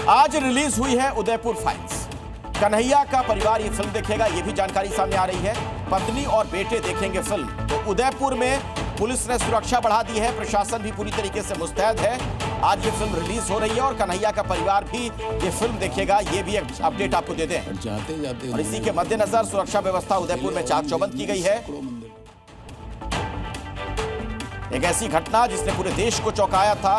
आज रिलीज हुई है उदयपुर फाइल्स। कन्हैया का परिवार ये फिल्म देखेगा, ये भी जानकारी सामने आ रही है। पत्नी और बेटे देखेंगे फिल्म। तो उदयपुर में पुलिस ने सुरक्षा बढ़ा दी है, प्रशासन भी पूरी तरीके से मुस्तैद है। आज ये फिल्म रिलीज हो रही है और कन्हैया का परिवार भी ये फिल्म देखेगा, ये भी एक अपडेट आपको दे दें। जाते जाते और इसी के मद्देनजर सुरक्षा व्यवस्था उदयपुर में चाक चौबंद की गई है। एक ऐसी घटना जिसने पूरे देश को चौंकाया था,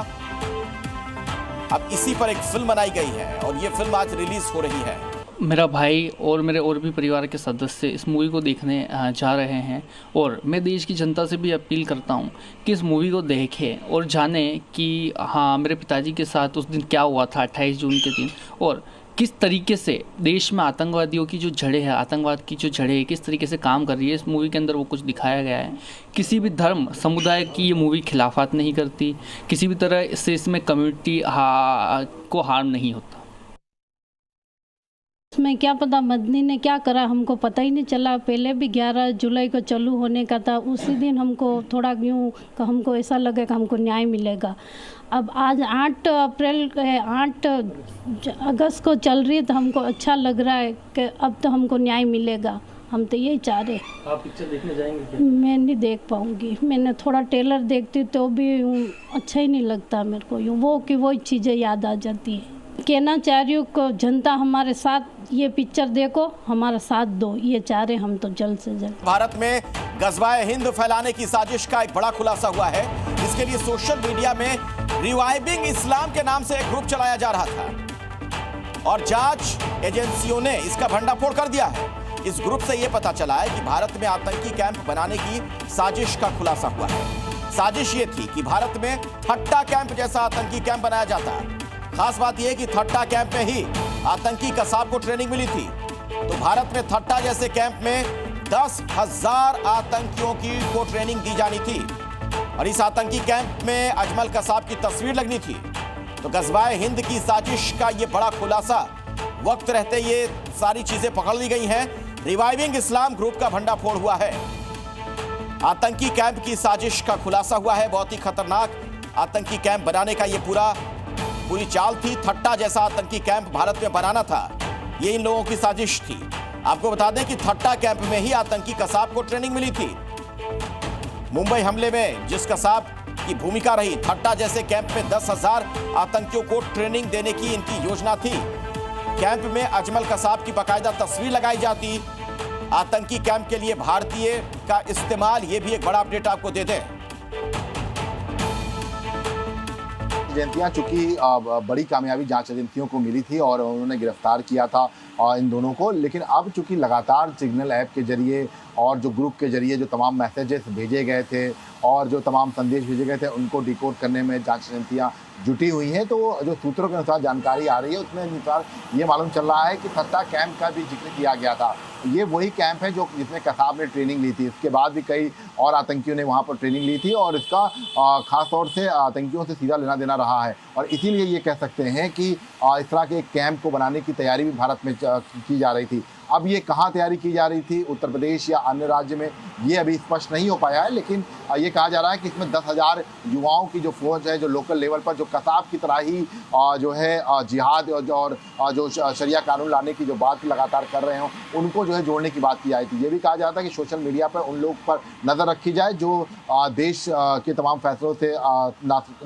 अब इसी पर एक फिल्म बनाई गई है और ये फिल्म आज रिलीज हो रही है। मेरा भाई और मेरे और भी परिवार के सदस्य इस मूवी को देखने जा रहे हैं और मैं देश की जनता से भी अपील करता हूं कि इस मूवी को देखें और जानें कि हाँ, मेरे पिताजी के साथ उस दिन क्या हुआ था 28 जून के दिन, और किस तरीके से देश में आतंकवादियों की जो जड़ें हैं, आतंकवाद की जो जड़ें किस तरीके से काम कर रही है। इस मूवी के अंदर वो कुछ दिखाया गया है। किसी भी धर्म समुदाय की ये मूवी खिलाफत नहीं करती, किसी भी तरह से इसमें कम्युनिटी को हार्म नहीं होता। इसमें क्या पता मदनी ने क्या करा, हमको पता ही नहीं चला। पहले भी 11 जुलाई को चालू होने का था, उसी दिन हमको थोड़ा यूँ हमको ऐसा लगा कि हमको न्याय मिलेगा। अब आज 8 अगस्त को चल रही है तो हमको अच्छा लग रहा है कि अब तो हमको न्याय मिलेगा। हम तो यही चाह रहे। आप पिक्चर देखने जाएंगे क्या? मैं नहीं देख पाऊँगी। मैंने थोड़ा ट्रेलर देखती तो भी यूँ अच्छा ही नहीं लगता मेरे को, यूँ वो कि वही चीज़ें याद आ जाती है। कहना चाह रही हूँ को जनता हमारे साथ ये पिक्चर देखो, हमारा साथ दो, ये चाह रहे हम तो जल्द से जल्द। भारत में गज़वाए हिंद फैलाने की साजिश का एक बड़ा खुलासा हुआ है। इसके लिए सोशल मीडिया में रिवाइविंग इस्लाम के नाम से एक ग्रुप चलाया जा रहा था और जांच एजेंसियों ने इसका भंडाफोड़ कर दिया है। इस ग्रुप से यह पता चला है कि भारत में आतंकी कैंप बनाने की साजिश का खुलासा हुआ है। साजिश ये थी कि भारत में थट्टा कैंप जैसा आतंकी कैंप बनाया जाता। खास बात यह कि थट्टा कैंप में ही आतंकी कसाब को ट्रेनिंग मिली थी। तो भारत में थट्टा जैसे कैंप में 10,000 आतंकियों को ट्रेनिंग दी जानी थी और इस आतंकी कैंप में अजमल कसाब की तस्वीर लगनी थी। तो गज़वाए हिंद की साजिश का ये बड़ा खुलासा वक्त रहते ये सारी चीजें पकड़ ली गई हैं। रिवाइविंग इस्लाम ग्रुप का भंडाफोड़ हुआ है। आतंकी कैंप की साजिश का खुलासा हुआ है। बहुत ही खतरनाक आतंकी कैंप बनाने का ये पूरी चाल थी। थट्टा जैसा आतंकी कैंप भारत में बनाना था, ये इन लोगों की साजिश थी। आपको बता दें कि थट्टा कैंप में ही आतंकी कसाब को ट्रेनिंग मिली थी। मुंबई हमले में जिस कसाब की भूमिका रही, थट्टा जैसे कैंप में 10,000 आतंकियों को ट्रेनिंग देने की इनकी योजना थी। कैंप में अजमल कसाब की बाकायदा तस्वीर लगाई जाती। आतंकी कैंप के लिए भारतीय का इस्तेमाल, ये भी एक बड़ा अपडेट आपको दे दें। एजेंसियां चूंकि बड़ी कामयाबी जांच एजेंसियों को मिली थी और उन्होंने गिरफ्तार किया था इन दोनों को, लेकिन अब चूंकि लगातार सिग्नल ऐप के जरिए और जो ग्रुप के जरिए जो तमाम मैसेजेस भेजे गए थे और जो तमाम संदेश भेजे गए थे उनको डिकोड करने में जांच एजेंसियां जुटी हुई हैं। तो जो सूत्रों के अनुसार जानकारी आ रही है उसमें अनुसार ये मालूम चल रहा है कि थट्टा कैंप का भी जिक्र किया गया था। ये वही कैंप है जो जिसमें कसाब ने ट्रेनिंग ली थी। इसके बाद भी कई और आतंकियों ने वहाँ पर ट्रेनिंग ली थी और इसका खास तौर से आतंकियों से सीधा लेना देना रहा है। और इसीलिए ये कह सकते हैं कि इस तरह के एक कैंप को बनाने की तैयारी भी भारत में की जा रही थी। अब ये कहाँ तैयारी की जा रही थी, उत्तर प्रदेश या अन्य राज्य में, ये अभी स्पष्ट नहीं हो पाया है। लेकिन ये कहा जा रहा है कि इसमें 10,000 युवाओं की जो फौज है, जो लोकल लेवल पर जो कसाब की तरह ही जो है जिहाद और जो शरिया कानून लाने की जो बात लगातार कर रहे हों, उनको जो है जोड़ने की बात की आई थी। ये भी कहा जाता है कि सोशल मीडिया पर उन लोगों पर नज़र रखी जाए जो देश के तमाम फैसलों से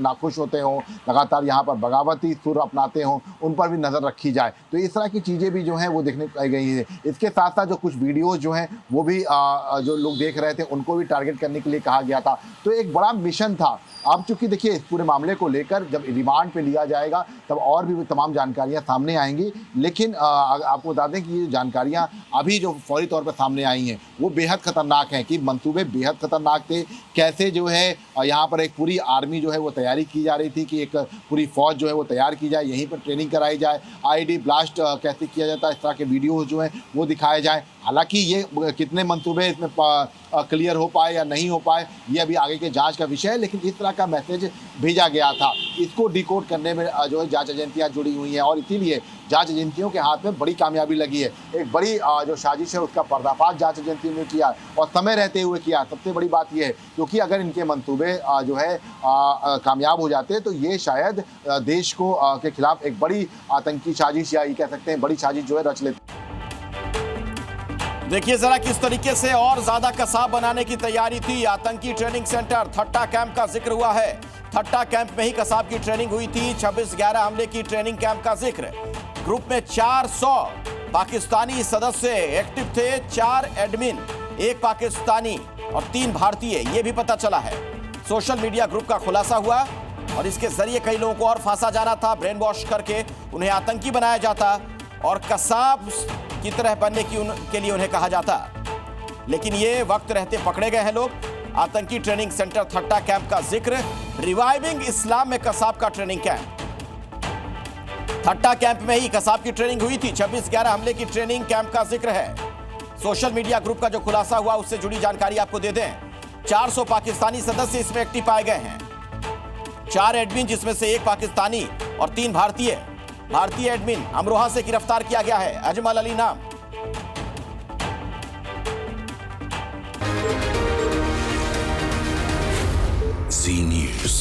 नाखुश होते हों, लगातार यहाँ पर बगावती सुर अपनाते हों, उन पर भी नज़र रखी जाए। तो इस तरह की चीज़ें भी जो हैं वो देखने पाई गई है। इसके साथ साथ जो कुछ वीडियोस जो हैं वो भी जो लोग देख रहे थे उनको भी टारगेट करने के लिए कहा गया था। तो एक बड़ा मिशन था। अब चूंकि देखिए इस पूरे मामले को लेकर जब रिमांड पे लिया जाएगा तब और भी तमाम जानकारियां सामने आएंगी। लेकिन आपको बता दें कि ये जानकारियां अभी जो फौरी तौर पर सामने आई हैं वो बेहद खतरनाक हैं कि मंसूबे बेहद खतरनाक थे। कैसे जो है यहाँ पर एक पूरी आर्मी जो है वो तैयारी की जा रही थी कि एक पूरी फौज जो है वो तैयार की जाए, यहीं पर ट्रेनिंग कराई जाए, आईडी ब्लास्ट कैसे किया जाता है, इस तरह के वीडियोज़ जो हैं वो दिखाए जाएं। हालांकि ये कितने मंसूबे इसमें क्लियर हो पाए या नहीं हो पाए ये अभी आगे के जांच का विषय है, लेकिन इस तरह का मैसेज भेजा गया था। इसको डिकोड करने में जो है जांच एजेंसियां जुड़ी हुई हैं और इसीलिए जांच एजेंसियों के हाथ में बड़ी कामयाबी लगी है। एक बड़ी जो साजिश है उसका पर्दाफाश जांच एजेंसियों ने किया और समय रहते हुए किया। सबसे बड़ी बात यह है क्योंकि अगर इनके मंसूबे जो है कामयाब हो जाते तो ये शायद देश को के खिलाफ एक बड़ी आतंकी साजिश या ये कह सकते हैं बड़ी साजिश जो है रच लेते। देखिए जरा किस तरीके से और ज्यादा कसाब बनाने की तैयारी थी। आतंकी ट्रेनिंग सेंटर थट्टा कैंप का जिक्र हुआ है। थट्टा कैंप में ही कसाब की ट्रेनिंग हुई थी। 26/11 हमले की ट्रेनिंग कैंप का जिक्र। ग्रुप में 400 पाकिस्तानी सदस्य एक्टिव थे। 4 एडमिन, 1 पाकिस्तानी और 3 भारतीय, ये भी पता चला है। सोशल मीडिया ग्रुप का खुलासा हुआ और इसके जरिए कई लोगों को और फांसा जाना था। ब्रेन वॉश करके उन्हें आतंकी बनाया जाता और कसाब की तरह बनने के लिए उन्हें कहा जाता। लेकिन ये वक्त रहते पकड़े गए हैं लोग। आतंकी ट्रेनिंग सेंटर थट्टा कैंप का जिक्र, रिवाइविंग इस्लाम में कसाब का ट्रेनिंग कैंप। थट्टा कैंप में ही कसाब की ट्रेनिंग हुई थी। 26/11 हमले की ट्रेनिंग कैंप का जिक्र है। सोशल मीडिया ग्रुप का जो खुलासा हुआ उससे जुड़ी जानकारी आपको दे दें। 400 पाकिस्तानी सदस्य इसमें एक्टिव पाए गए हैं। 4 एडमिन जिसमें से 1 पाकिस्तानी और 3 भारतीय एडमिन अमरोहा से गिरफ्तार किया गया है। अजमल अली नाम। Zee News।